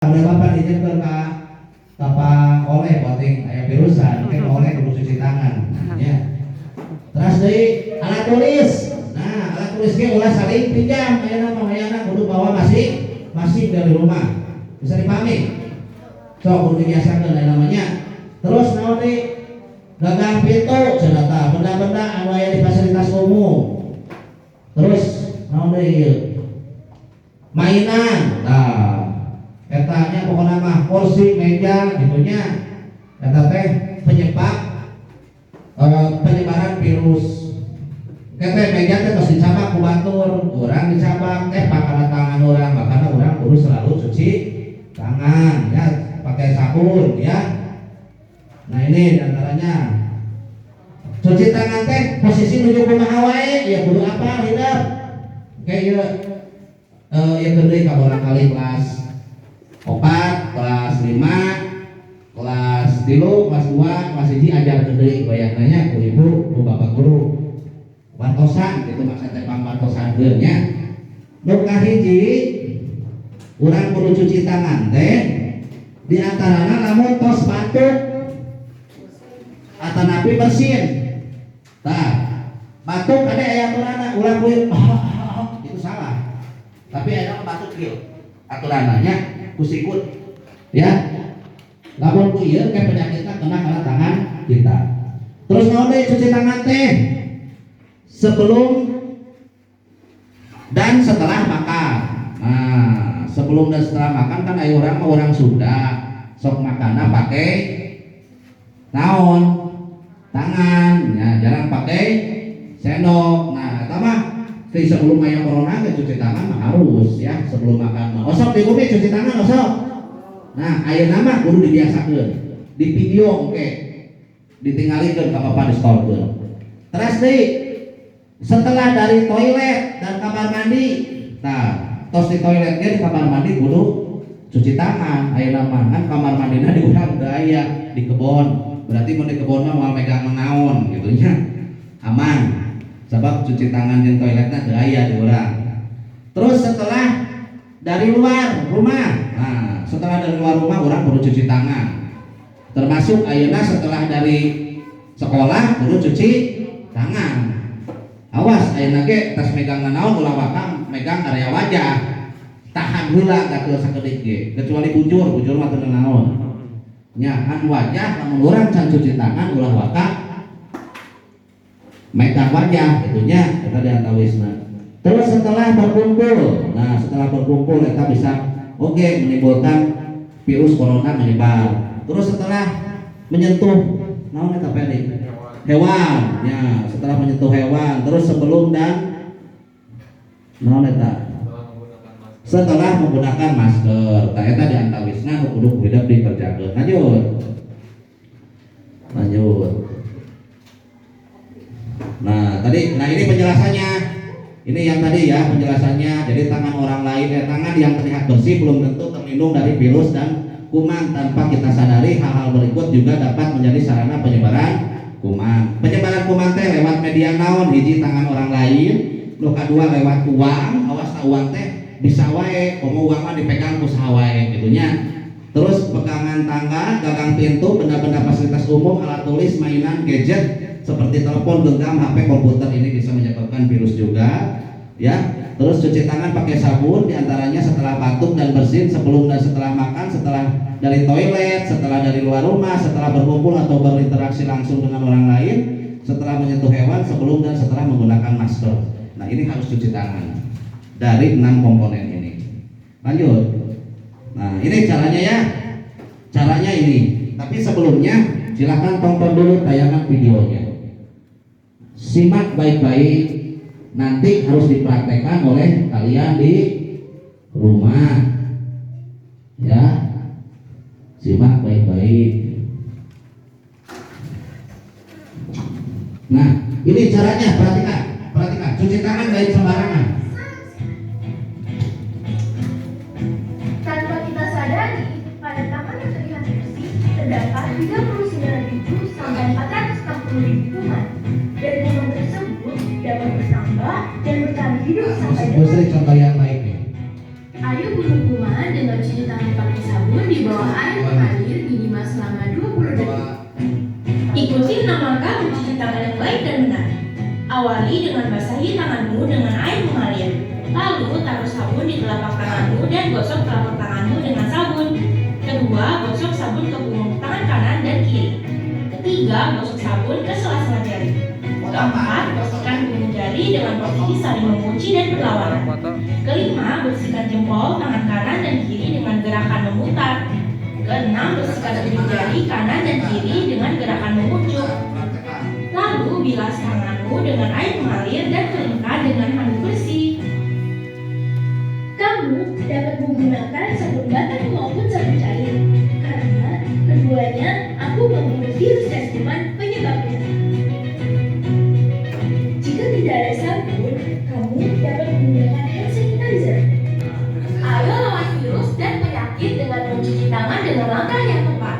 Udah bapak dijelaskan Pak oleh penting kayak virusan, kayak oleh kudu cuci tangan. Ya. Terus dari alat tulis. Nah, alat tulisnya ulah saling pinjam. Ayeuna mah hayana kudu bawa masih dari rumah. Bisa dipahami? So, kudu dibiasakeun namanya. Terus naon deui? Gagang pintu cenah benda-benda anu aya di fasilitas umum. Terus naon deui? Mainan. Nah, etanya pokoknya mah kursi, meja, gitunya. Eta teh penyebaran virus. Kete meja teh tos dicabak ku batur, urang dicabak teh pakana tangan urang, makanya urang kudu selalu cuci tangan, ya pakai sabun, ya. Nah ini diantaranya. Cuci tangan teh posisi nuju kumaha wae, ya kudu apa hidup. Kayak ya gede ka barangkali kelas 4, kelas 5, kelas 3, kelas 2, kelas 1 ajar gede bayangannya ku ibu, ku bapak guru wartosan gitu maksudnya pangwartosan nya nu kahiji urang kudu cuci tangan teh di antarana lamun tos batuk atanapi bersin tah batuk ada aya aturanna urang kudu itu salah tapi ada batuk kieu aturananya kusikut ya lamun ku ieu ke penyakitna kena kana tangan kita. Terus naon deui cuci tangan teh sebelum dan setelah makan. Nah, sebelum dan setelah makan kan aya orang Sunda sok makanna pakai naon tangan ya jarang pakai sendok. Nah eta mah sebelum aya corona ke cuci tangan mah harus ya sebelum makan mah. Osok di bumi cuci tangan osok. Nah, ayeuna mah kudu dibiasakeun. Di video oke. Ditinggalikeun ka Bapak distorkeun. Terus deui setelah dari toilet dan kamar mandi. Nah, tos di toiletnya di kamar mandi kudu cuci tangan. Ayeuna mah kan kamar mandina di urang teu aya di kebon. Berarti mun di kebon mah moal megang naon gitu nya. Aman. Sebab cuci tangan di toiletnya teu aya di urang. Terus setelah dari luar rumah. Nah, setelah dari luar rumah orang perlu cuci tangan. Termasuk ayeuna setelah dari sekolah perlu cuci tangan. Awas ayeuna ge tas megang naon ulah wakang megang area wajah. Tahan heula da teu sakedik ge. Kecuali bujur mah teu naon. Nya kan wajah lamun urang can cuci tangan ulah wakang megang wajah gitunya eta diantawisna. Terus setelah berkumpul, nah setelah berkumpul kita bisa menimbulkan virus corona menyebar. Terus setelah menyentuh, naon eta pedik? Hewan, ya setelah menyentuh hewan. Terus sebelum dan naon eta? Setelah menggunakan masker. Tah eta diantawisna kudu hidup dikerjakeun. Lanjut. Nah ini penjelasannya. Ini yang tadi ya penjelasannya. Jadi tangan orang lain, tangan yang terlihat bersih belum tentu terlindung dari virus dan kuman. Tanpa kita sadari hal-hal berikut juga dapat menjadi sarana penyebaran kuman. Penyebaran kuman teh lewat media naon? Hiji tangan orang lain, nu kadua lewat uang. Awas uang teh bisa wae, uang mah dipegang ku saha wae gitunya. Terus pegangan tangan, gagang pintu, benda-benda fasilitas umum, alat tulis, mainan, gadget seperti telepon, genggam, HP, komputer ini bisa menyebabkan virus juga ya. Terus cuci tangan pakai sabun diantaranya setelah batuk dan bersin, sebelum dan setelah makan, setelah dari toilet, setelah dari luar rumah, setelah berkumpul atau berinteraksi langsung dengan orang lain, setelah menyentuh hewan, sebelum dan setelah menggunakan masker. Nah ini harus cuci tangan dari 6 komponen ini. Lanjut. Nah ini caranya ya, caranya ini. Tapi sebelumnya silahkan tonton dulu tayangan videonya. Simak baik-baik, nanti harus dipraktekkan oleh kalian di rumah ya. Simak baik-baik. Nah ini caranya, perhatikan cuci tangan dari sembarangan. Tanpa kita sadari, pada tangan yang terlihat bersih terdapat 39.000 sampai 460.000 kuman. Dan kuman tersebut dapat bertambah dan bertahan hidup sampai Contoh yang baik. Ayo bunuh kuman dengan mencuci tangan pakai sabun di bawah air mengalir minimal selama 20 detik. Ikuti 6 langkah mencuci tangan yang baik dan benar. Awali dengan basahi tanganmu dengan air mengalir. Lalu taruh sabun di telapak tanganmu dan gosok telapak tanganmu dengan sabun. Kedua, gosok sabun ke punggung tangan kanan dan kiri. Ketiga, gosok sabun ke sela-sela jari. Keempat, bersihkan punggung jari dengan posisi saling mengunci dan berlawanan. Kelima, bersihkan jempol tangan kanan dan kiri dengan gerakan memutar. Keenam, bersihkan ujung jari kanan dan kiri dengan gerakan mengucuk. Lalu bilas tanganmu dengan air mengalir dan keringkan dengan handuk bersih. Kamu dapat menggunakan sabun batang maupun sabun cair karena keduanya mampu membunuh virus dan kuman penyebabnya. Jika tidak ada sabun, kamu dapat menggunakan hand sanitizer. Ayo lawan virus dan penyakit dengan mencuci tangan dengan langkah yang tepat.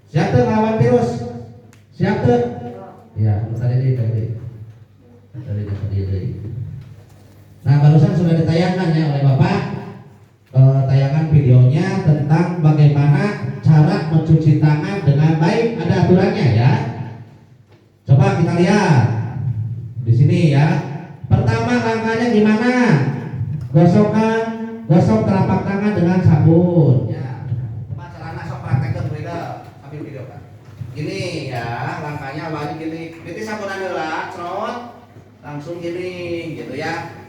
Siap tuh melawan virus? Siap tuh? Ya, tadi. Nah, barusan sudah ditayangkan ya oleh Bapak tayangan videonya tentang bagaimana cara mencuci tangan dengan baik. Ada aturannya ya. Coba kita lihat di sini ya. Pertama langkahnya gimana? Gosok telapak tangan dengan sabun. Ya. Coba celana sok praktekkan ambil video kan. Gini ya, langkahnya awalnya gini. Nanti sabunan heula, crot. Langsung gini gitu ya.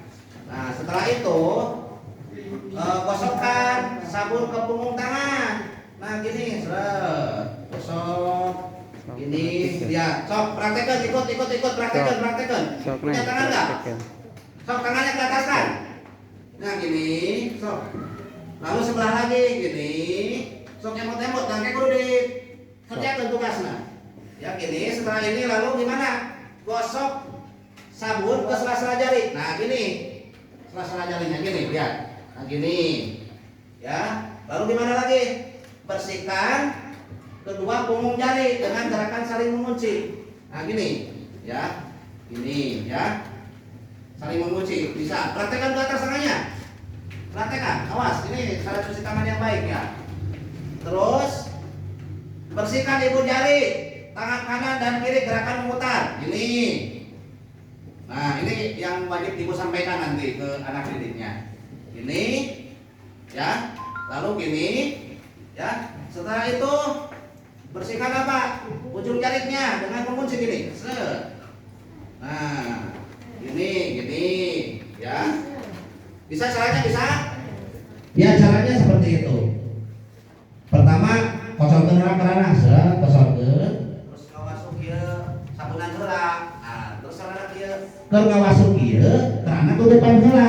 Nah, setelah itu gosokkan sabun ke punggung tangan. Nah, gini, seret. Gosok. Ini ya, sok praktekkan, ikut praktekkan. Punya tangan enggak? Sok tangannya ke atas kan? Nah, gini, sok. Lalu sebelah lagi gini. Sok nyemot-nyemot dan kayak kudu di kerjakan tugasnya. Ya, gini, setelah ini lalu gimana? Gosok sabun ke sela-sela jari. Nah, gini. Sela-sela jarinya gini, lihat. Nah, gini. Ya. Lalu gimana lagi? Bersihkan kedua punggung jari dengan gerakan saling mengunci. Nah, gini. Ya. Gini, ya. Saling mengunci. Bisa. Praktekkan ke atas tangannya. Praktekkan. Awas, ini cara cuci tangan yang baik ya. Terus bersihkan ibu jari, tangan kanan dan kiri gerakan memutar. Ini. Nah, ini yang wajib ibu sampaikan nanti ke anak didiknya. Ini, ya. Lalu gini, ya. Setelah itu bersihkan apa? Ujung jarinya dengan mengunci gini. Set. Nah, gini, ya. Bisa caranya bisa? Ya, caranya seperti itu. Pertama, kosorkeun kerana set, kosorkeun. Terus ngawasuh kieu sabunan heula. Keur ngawasuh kieu karena tutupan heula.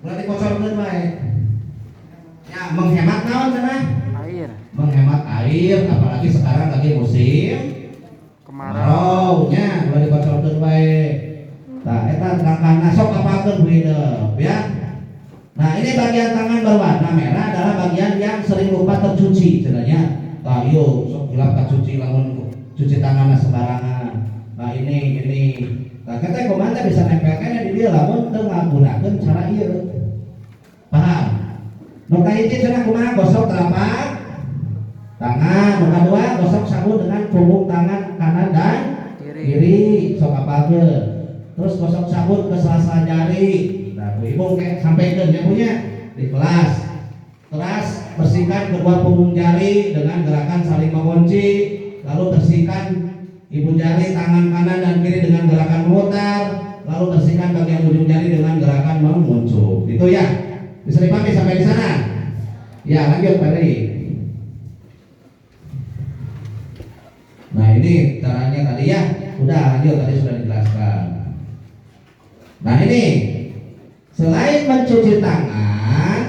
Berarti kosorkeun bae. Ya, menghemat naon cenah? Air. Menghemat air, apalagi sekarang lagi musim kemarau nya, berarti kosorkeun bae. Tah eta langkahna sok apakeun hideuk ya. Nah, ini bagian tangan berwarna merah adalah bagian yang sering lupa tercuci cenanya. Tah ieu sok hilap kacuci lamun cuci tanganna sembarangan. Nah, ini. Nah, kita komanda bisa nempelkan di dia lamun teu ngagunakeun cara ieu. Paham? Nu kahiji cenah kumaha gosok telapak tangan, nu kadua gosok sabun dengan punggung tangan kanan dan kiri. Sok apalkeun. Terus gosok sabun ke sela-sela jari. Nah, Bu Ibu kayak sampaikan ya punya di kelas. Terus bersihkan kedua punggung jari dengan gerakan saling mengunci. Lalu bersihkan ibu jari tangan kanan dan kiri dengan gerakan memutar, lalu bersihkan bagian ujung jari dengan gerakan menguncuk. Itu ya. Bisa dipahami sampai di sana? Ya, lanjut Pak Ri. Nah, ini caranya tadi ya. Udah lanjut, tadi sudah dijelaskan. Nah, ini selain mencuci tangan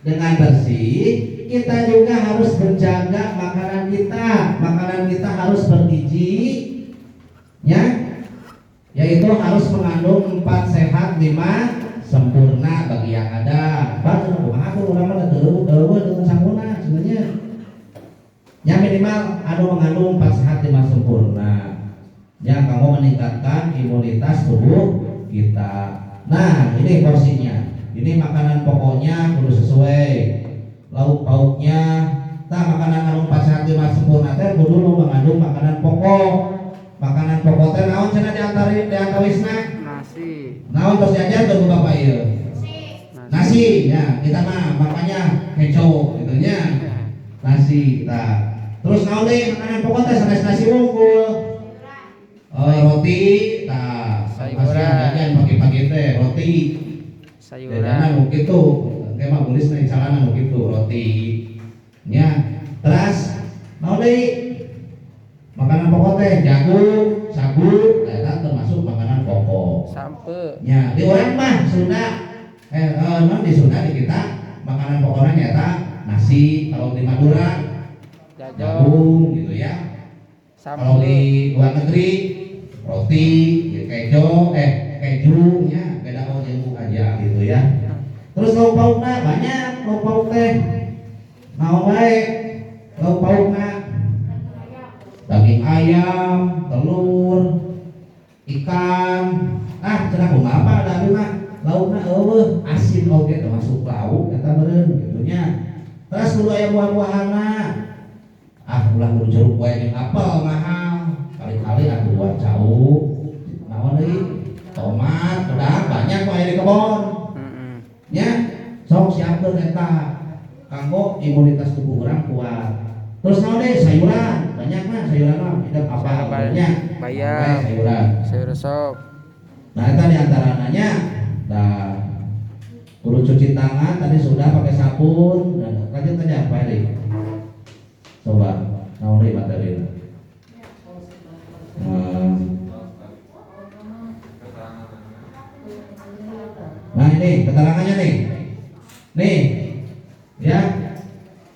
dengan bersih, kita juga harus menjaga makanan kita. Makanan kita harus bergizi, ya, yaitu harus mengandung 4 sehat 5 sempurna bagi yang ada. Baca aku ulama dengan sempurna sebenarnya. Yang minimal mengandung 4 sehat 5 sempurna. Yang kamu meningkatkan imunitas tubuh kita. Nah, ini porsinya. Ini makanan pokoknya kudu sesuai. Lauk pauknya, makanan anu 4 sehat 5 sempurna teh kudu mengandung makanan pokok. Makanan pokok teh naon cenah diantawisna? Nasi. Naon tos diajar ke Bapak ieu? Nasi. Ya, kita mah makanya keco gitu nya. Nasi kita. Terus naon deui makanan pokok teh sanes nasi wungkul. Roti, sayuran pagi-pagi teh roti. Sayuran. Mungkin tuh, kayak mah tulis nih celana mungkin tuh roti. Ya, terus mau deh makanan pokok teh jagung, sagu, eta termasuk makanan pokok. Sampe. Ya, di orang mah Sunda, non di Sunda di kita makanan pokoknya nyata nasi, kalau di Madura jagung gitu ya. Kalau di luar negeri roti, keju, ya beda jagung aja gitu ya. Terus lauk paukna banyak, lauk pauk teh naon wae lauk paukna daging ayam, telur, ikan, cenah kumaha apa da abi mah laukna eueuh asin oge termasuk lauk eta meureun gitu nya. Terus kudu aya buah-buahanna. Ulah kudu jeruk wae jeung apel mahal. Kali-kali atuh buah cau. Naon deui? Tomat, udah banyak wae di kebon. Ya, sok siapkeun eta kanggo imunitas tubuh urang kuat. Terus naon deui? Sayuran, banyak mah sayuran mah hidup apa banyak. Bayam, sayur sop. Nah, eta di antaranya kudu cuci tangan tadi sudah pakai sabun. Lanjut aja apa ini? Coba, naon deui materi? Nah ini keterangannya nih ya,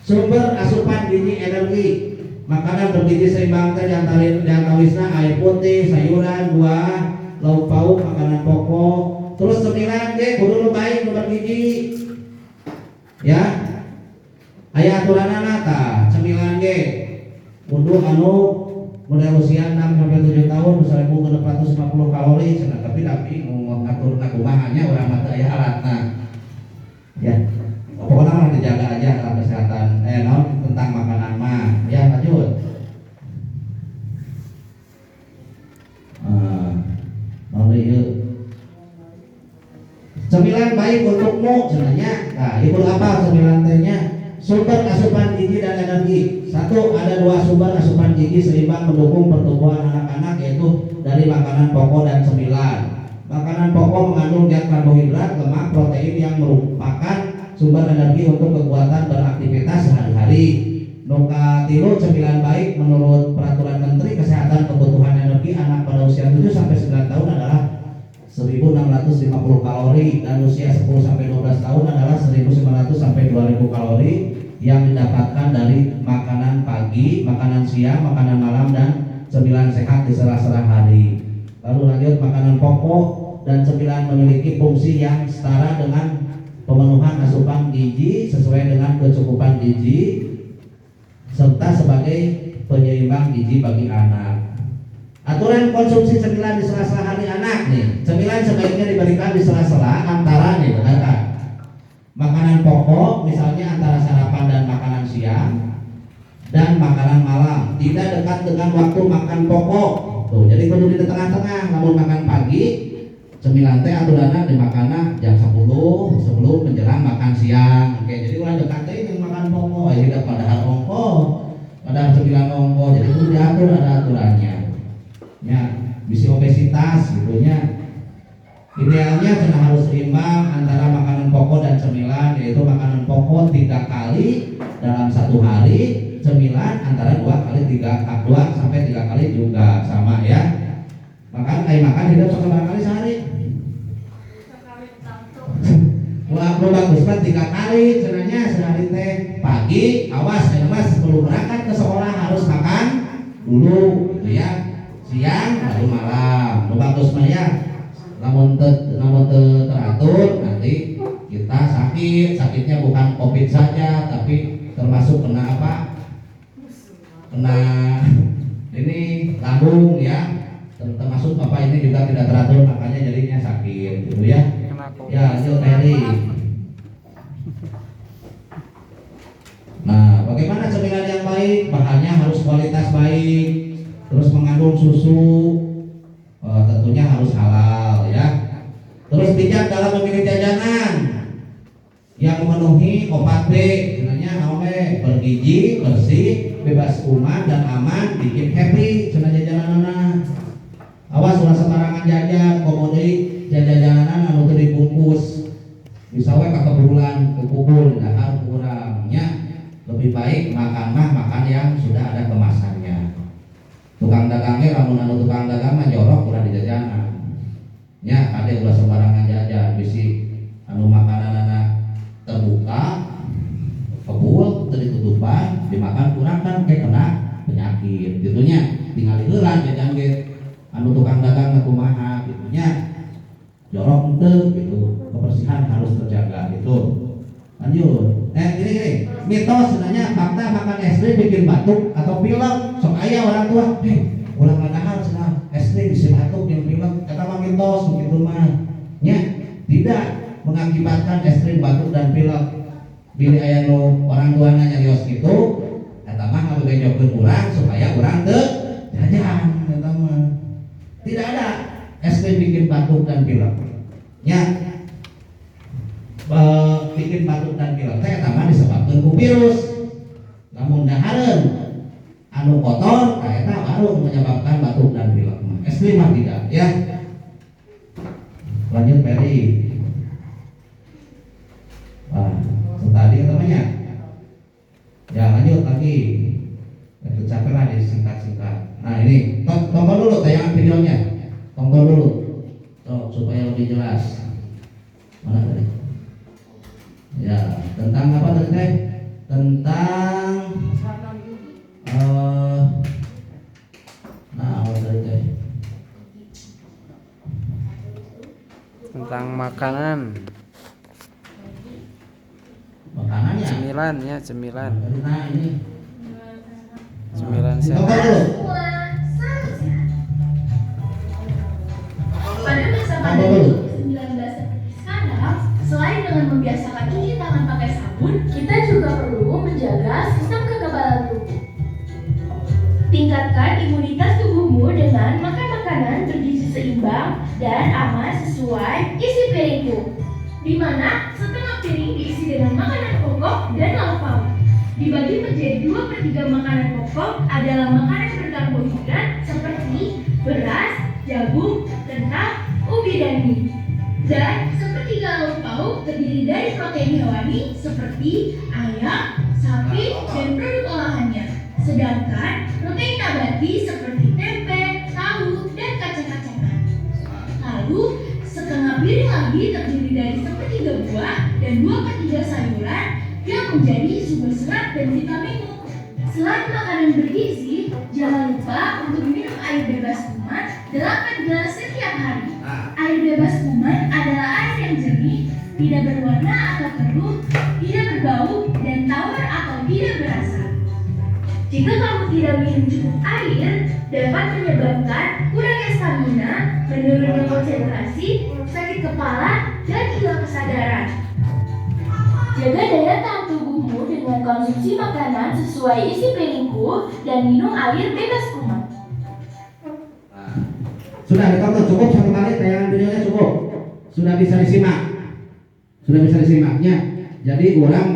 sumber asupan gizi energi makanan bergizi seimbang teh diantawisna air putih, sayuran, buah, lauk pauk, makanan pokok. Terus 9 ge kudu nu baik nu bergizi ya. Aya aturanana tah 9 ge kudu anu model usia 6 sampai 7 tahun 1650 kalori cenah, tapi ngaturna kumahanya urang mah teu aya alatna. Ya. Pokoknya mah dijaga aja alat kesehatan. Naon tentang makanan mah. Ya, lanjut. Naon ieu? 9 baik untukmu cenanya. Nah, ieu apa 9 teh-nya? Sumber asupan gizi dan energi. 1, ada 2 sumber asupan gizi seimbang mendukung pertumbuhan anak-anak, yaitu dari makanan pokok dan 9. Makanan pokok mengandung zat karbohidrat, lemak, protein yang merupakan sumber energi untuk kekuatan beraktivitas sehari-hari. Nuka tilu 9 baik menurut peraturan Menteri Kesehatan Kebutuhan Energi anak pada usia 7 sampai 9 tahun adalah 1650 kalori dan usia 10 sampai 12 tahun adalah 1900 sampai 2000 kalori yang didapatkan dari makanan pagi, makanan siang, makanan malam dan 9 sehat di sela-sela hari. Lalu lanjut makanan pokok dan 9 memiliki fungsi yang setara dengan pemenuhan asupan gizi sesuai dengan kecukupan gizi serta sebagai penyeimbang gizi bagi anak. Aturan konsumsi 9 di sela-sela hari anak nih. 9 sebaiknya diberikan di sela-sela antara nih, benar kan? Makanan pokok misalnya antara sarapan dan makanan siang dan makanan malam, tidak dekat dengan waktu makan pokok. Tuh, jadi kudu di tengah-tengah, namun makan pagi 9 teh aturanna di makanna jam 10 sebelum menjelang makan siang. Oke, jadi ulah dekat teh yang makan pokok, tidak padahal ongko, padahal 9 ongko, jadi kudu diatur ada aturannya. Ya, bisa obesitas gitu nya. Idealnya kena harus seimbang antara makanan pokok dan 9, yaitu makanan pokok 3 kali dalam 1 hari, 9 antara 2 sampai 3 kali juga sama ya. Makan hidup berapa kali sehari? Wah, bagus kan 3 kali cenanya sehari teh. Pagi awas mas sebelum berangkat ke sekolah harus makan dulu gitu ya. Siang baru malam. Bagus mah ya. Namun teratur nanti kita sakitnya bukan COVID saja tapi termasuk kena apa? Kena ini lambung ya. Termasuk apa ini juga tidak teratur makanya jadinya sakit gitu ya. Ya, lanjut Eri. Nah, bagaimana cemilan yang baik? Bahannya harus kualitas baik, terus mengandung susu, tentunya harus halal ya. Terus bijak dalam memilih jajanan yang memenuhi 4B, sebenarnya naon bergizi, bersih, bebas kuman dan aman, bikin happy cenah jajanan. Awas ulah sembarangan jajan, komodi jajanan anu teu dibungkus. Bisa we ka kebulan, kukubul dahar kurangnya. Lebih baik makan yang sudah ada kemasannya. Tukang dagangnya lamun anu tukang dagang mah jorok ulah di jajanan. Nya kade ulah sembarangan jajan, bisi anu makanan terbuka, kebul, teu ditutupan, dimakan kurang kan kayak kena penyakit. Gitunya tinggal heula jajan ge anu tukang dagang kumaha gitunya. Jorok henteu gitu. Kebersihan harus terjaga gitu. Lanjut. Gini mitos sebenarnya fakta makan es krim bikin batuk atau pilek. Sok aya orang tua, ulah ngadahar cenah es krim bisa batuk yang pilek. Eta mah mitos begitu mah. Nya tidak mengakibatkan es krim batuk dan pilek. Bila aya nu orang tuana nyarios gitu, eta mah ngabegenjogkeun urang supaya urang teu jajan eta mah. Tidak ada es krim bikin batuk dan pilek. Nya bikin batuk dan pilek teh eta mah disebabkeun ku virus. Lamun dahareun anu kotor eta baru menyebabkan batuk dan pilek mah. Es krim mah tidak ya. Lanjut Peri. Wah, tadi temannya. Ya lanjut lagi. Itu capek lah disingkat-singkat. Nah ini tonton dulu tayangan videonya. Tonton dulu. So, supaya lebih jelas. Mana tadi? Ya, tentang apa tadi teh? Tentang nah apa tadi teh? Tentang makanan. Makanan ya? Cemilan ya, cemilan. Nah ini. Cemilan Tonton sehat. dulu. Pada masa pandemi COVID-19 sekarang, selain dengan membiasakan cuci tangan pakai sabun, kita juga perlu menjaga sistem kekebalan tubuh. Tingkatkan imunitas tubuhmu dengan makan makanan bergizi seimbang dan aman sesuai isi piringmu, di mana setengah piring diisi dengan makanan pokok dan lauk pauk. Dibagi menjadi 2/3 makanan pokok adalah makanan berkarbohidrat seperti beras, jagung, kentang, ubi dan mie. Dan 1/3 lauk pauk terdiri dari protein hewani seperti ayam, sapi, dan produk olahannya. Sedangkan protein nabati seperti tempe, tahu, dan kacang-kacangan. Lalu setengah piring lagi terdiri dari 1/3 buah dan 2/3 sayuran yang menjadi sumber serat dan vitaminmu. Selain makanan bergizi, jangan lupa untuk minum air bebas kuman 8 gelas setiap hari. Air bebas kuman adalah air yang jernih, tidak berwarna atau keruh, tidak berbau, dan tawar atau tidak berasa. Jika kamu tidak minum cukup air, dapat menyebabkan kurangnya stamina, menurunnya konsentrasi, sakit kepala, dan hilang kesadaran. Jaga daya tahan tubuhmu dengan konsumsi makanan sesuai isi piringku dan minum air bebas kuman. Sudah ditonton cukup satu kali tayangan videonya cukup. Sudah bisa disimak. Sudah bisa disimaknya. Jadi orang